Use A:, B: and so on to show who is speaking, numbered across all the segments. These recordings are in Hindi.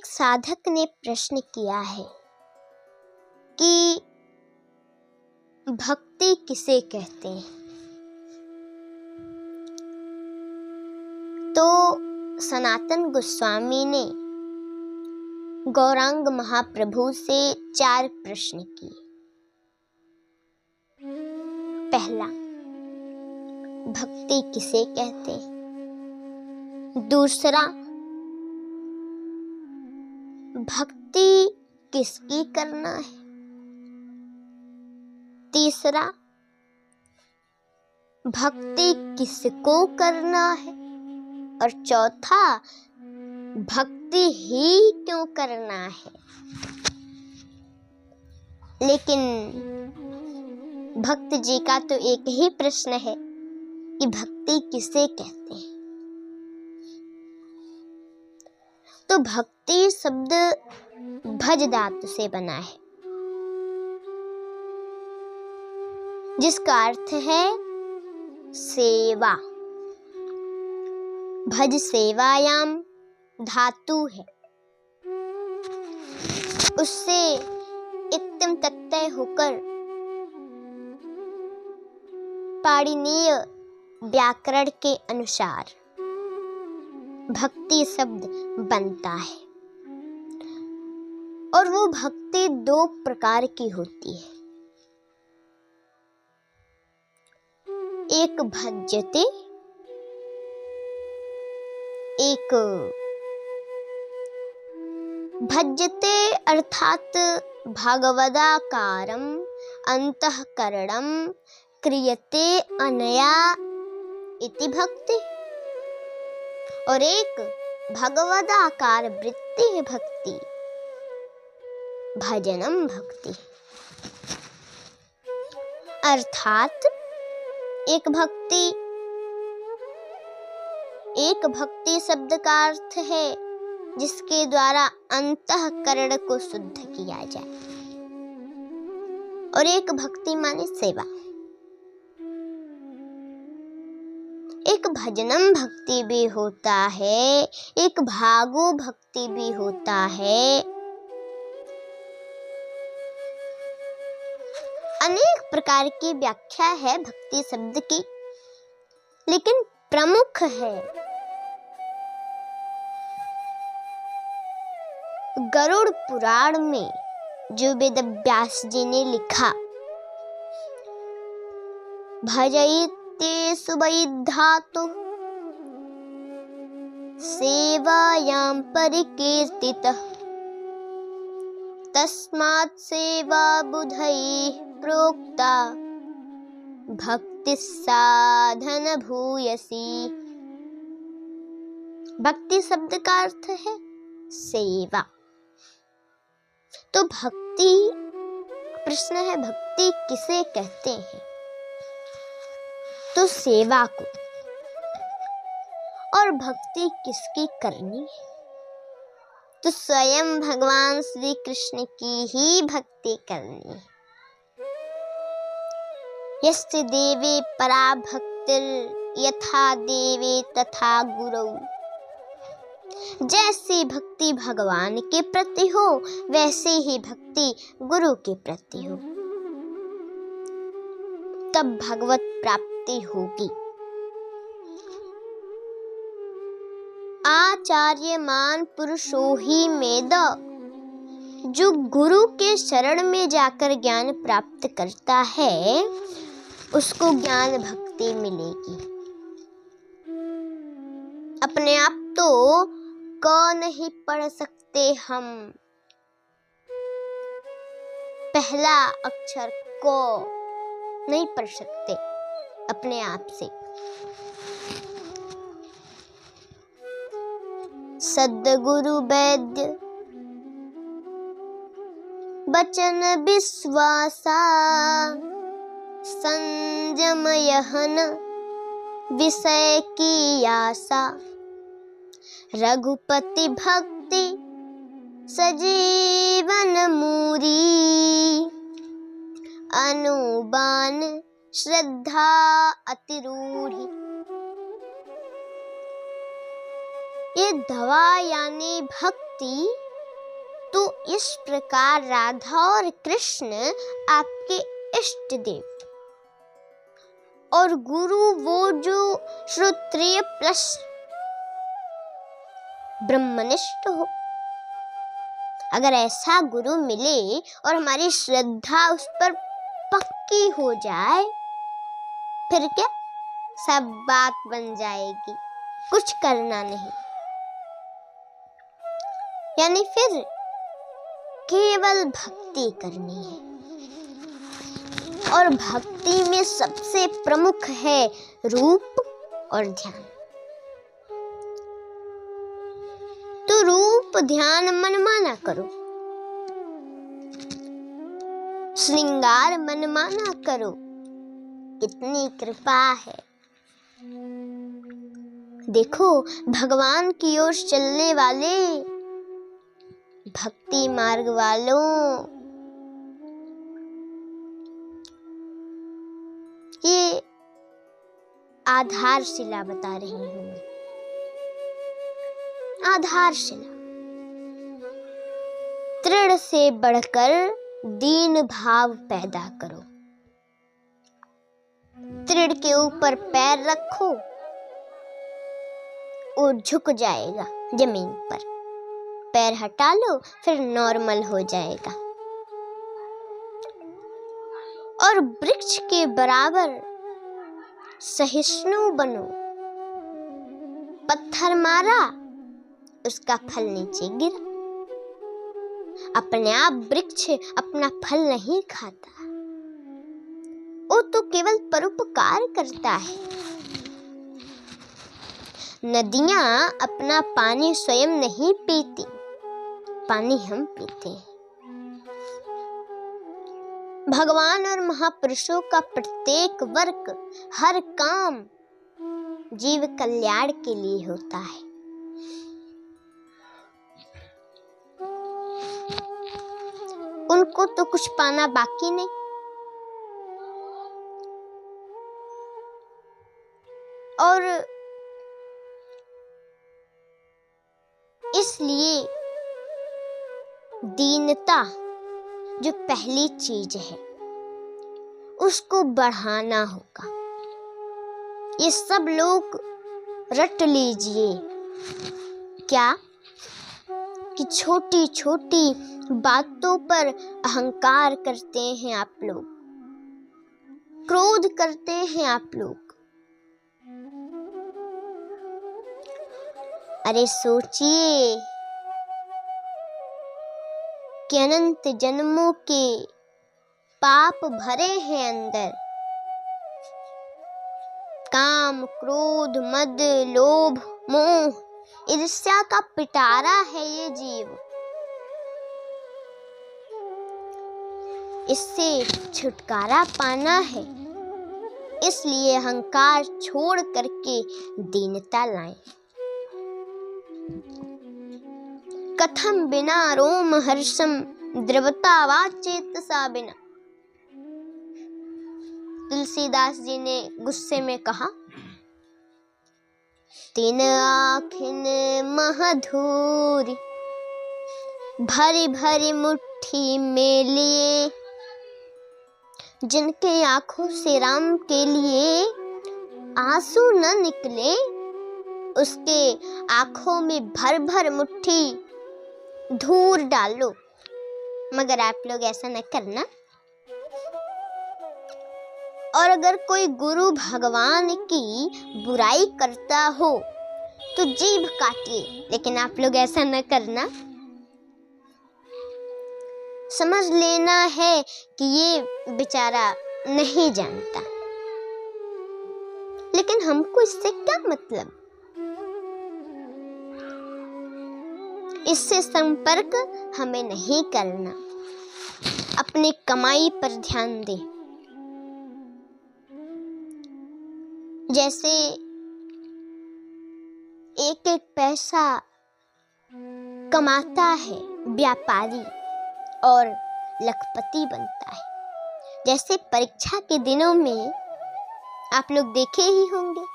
A: एक साधक ने प्रश्न किया है कि भक्ति किसे कहते हैं। तो सनातन गोस्वामी ने गौरांग महाप्रभु से 4 प्रश्न किए। पहला, भक्ति किसे कहते हैं। दूसरा, भक्ति किसकी करना है। तीसरा, भक्ति किसको करना है। और चौथा, भक्ति ही क्यों करना है। लेकिन भक्त जी का तो एक ही प्रश्न है कि भक्ति किसे कहते हैं। तो भक्ति शब्द भज धातु से बना है, जिसका अर्थ है सेवा। भज सेवायाम धातु है, उससे इत्तम तत्तय होकर पाणिनीय व्याकरण के अनुसार भक्ति शब्द बनता है। और वो भक्ति 2 प्रकार की होती है। एक भज्यते, एक भज्यते अर्थात भगवदाकारम अंतःकरणम क्रियते अनया इति भक्ति। और एक भगवदाकार वृत्ति है भक्ति, भजनम भक्ति। अर्थात एक भक्ति शब्द का अर्थ है जिसके द्वारा अंतःकरण को शुद्ध किया जाए। और एक भक्ति माने सेवा। एक भजनम भक्ति भी होता है, एक भागो भक्ति भी होता है। अनेक प्रकार की व्याख्या है भक्ति शब्द की, लेकिन प्रमुख है गरुड़ पुराण में जो वेद व्यास जी ने लिखा, भजयिते सुवैधातु सेवायां परिकीर्तितः तस्मात् सेवा बुधैः प्रोक्ता भक्ति साधन भूयसी। भक्ति शब्द का अर्थ है सेवा। तो भक्ति, प्रश्न है भक्ति किसे कहते हैं। तो सेवा को। और भक्ति किसकी करनी है। तो स्वयं भगवान श्री कृष्ण की ही भक्ति करनी है। यस्य देवे परा भक्तिर् यथा देवे तथा गुरौ। जैसी भक्ति भगवान के प्रति हो वैसे ही भक्ति गुरु के प्रति हो, तब भगवत प्राप्ति होगी। आचार्यमान पुरुषो ही मेद। जो गुरु के शरण में जाकर ज्ञान प्राप्त करता है उसको ज्ञान भक्ति मिलेगी। अपने आप तो क नहीं पढ़ सकते हम, पहला अक्षर को नहीं पढ़ सकते अपने आप से। सद्गुरु वैद्य बचन विश्वासा संयम यहन विषय की आशा। रघुपति भक्ति सजीवन मूरी अनुबान श्रद्धा अतिरूढ़ी। ये दवा यानी भक्ति इस प्रकार राधा और कृष्ण आपके इष्ट देव और गुरु वो जो श्रोत्रिय प्लस ब्रह्मनिष्ठ हो। अगर ऐसा गुरु मिले और हमारी श्रद्धा उस पर पक्की हो जाए, फिर क्या सब बात बन जाएगी, कुछ करना नहीं। यानी फिर केवल भक्ति करनी है, और भक्ति में सबसे प्रमुख है रूप और ध्यान। तो रूप ध्यान मनमाना करो, श्रृंगार मनमाना करो, इतनी कृपा है। देखो भगवान की ओर चलने वाले भक्ति मार्ग वालों, ये आधारशिला बता रही हूं मैं। आधारशिला, दृढ़ से बढ़कर दीन भाव पैदा करो। दृढ़ के ऊपर पैर रखो, वो झुक जाएगा जमीन पर। पैर हटा लो, फिर नॉर्मल हो जाएगा। और वृक्ष के बराबर सहिष्णु बनो। पत्थर मारा, उसका फल नीचे गिरा। अपने आप वृक्ष अपना फल नहीं खाता, वो तो केवल परोपकार करता है। नदियां अपना पानी स्वयं नहीं पीती, पानी हम पीते हैं। भगवान और महापुरुषों का प्रत्येक वर्ग, हर काम जीव कल्याण के लिए होता है। उनको तो कुछ पाना बाकी नहीं। और इसलिए दीनता जो पहली चीज है, उसको बढ़ाना होगा। ये सब लोग रट लीजिए क्या कि छोटी छोटी बातों पर अहंकार करते हैं आप लोग, क्रोध करते हैं आप लोग। अरे सोचिए कि अनंत जन्मों के पाप भरे हैं अंदर। काम, क्रोध, मद, लोभ, मोह, ईर्ष्या का पिटारा है ये जीव। इससे छुटकारा पाना है, इसलिए अहंकार छोड़ करके दीनता लाएं। कथम बिना रोम हर्षम द्रवता वा चेतसा बिना। तुलसीदास जी ने गुस्से में कहा, तीन आँखिन महधूरी भरी भरी मुट्ठी में लिए। जिनके आंखों से राम के लिए आंसू न निकले, उसके आंखों में भर भर मुट्ठी धूर डालो। मगर आप लोग ऐसा न करना। और अगर कोई गुरु भगवान की बुराई करता हो तो जीभ काटिए, लेकिन आप लोग ऐसा न करना। समझ लेना है कि ये बेचारा नहीं जानता, लेकिन हमको इससे क्या मतलब। इससे संपर्क हमें नहीं करना। अपनी कमाई पर ध्यान दें। जैसे एक एक पैसा कमाता है व्यापारी और लखपति बनता है। जैसे परीक्षा के दिनों में आप लोग देखे ही होंगे,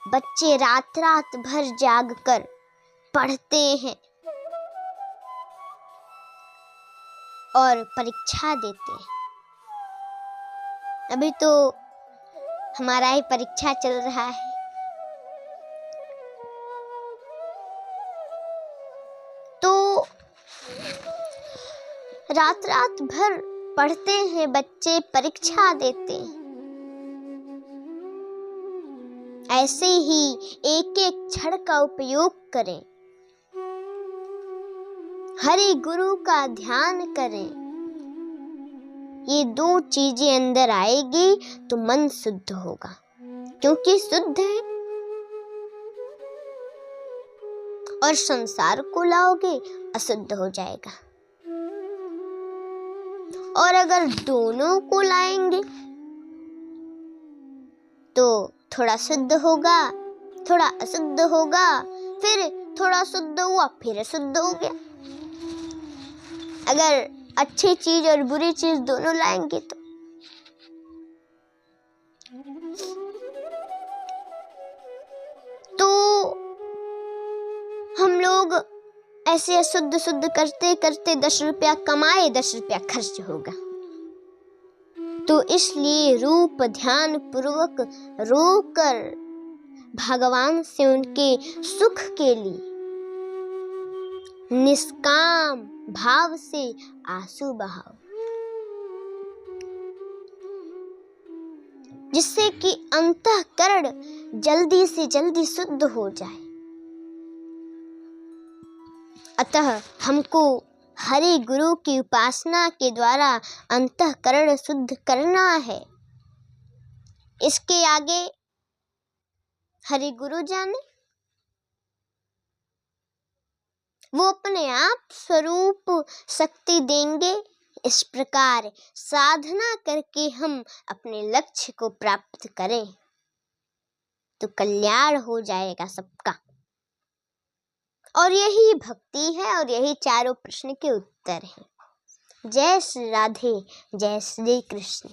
A: बच्चे रात रात भर जाग कर पढ़ते हैं और परीक्षा देते हैं। अभी तो हमारा ही परीक्षा चल रहा है। तो रात रात भर पढ़ते हैं बच्चे, परीक्षा देते हैं। ऐसे ही एक एक क्षण का उपयोग करें, हरि गुरु का ध्यान करें। ये दो चीजें अंदर आएगी तो मन शुद्ध होगा, क्योंकि शुद्ध है। और संसार को लाओगे अशुद्ध हो जाएगा। और अगर दोनों को लाएंगे तो थोड़ा शुद्ध होगा, थोड़ा अशुद्ध होगा, फिर थोड़ा शुद्ध हुआ फिर अशुद्ध हो गया। अगर अच्छी चीज और बुरी चीज दोनों लाएंगे तो हम लोग ऐसे अशुद्ध शुद्ध करते करते 10 रुपया कमाए, 10 रुपया खर्च होगा। तो इसलिए रूप ध्यान पूर्वक रोकर भगवान से उनके सुख के लिए निष्काम भाव से आंसू बहाओ, जिससे कि अंतःकरण जल्दी से जल्दी शुद्ध हो जाए। अतः हमको हरि गुरु की उपासना के द्वारा अंतःकरण शुद्ध करना है। इसके आगे हरि गुरु जाने, वो अपने आप स्वरूप शक्ति देंगे। इस प्रकार साधना करके हम अपने लक्ष्य को प्राप्त करें तो कल्याण हो जाएगा सबका। और यही भक्ति है और यही चारों प्रश्न के उत्तर हैं। जय श्री राधे, जय श्री कृष्ण।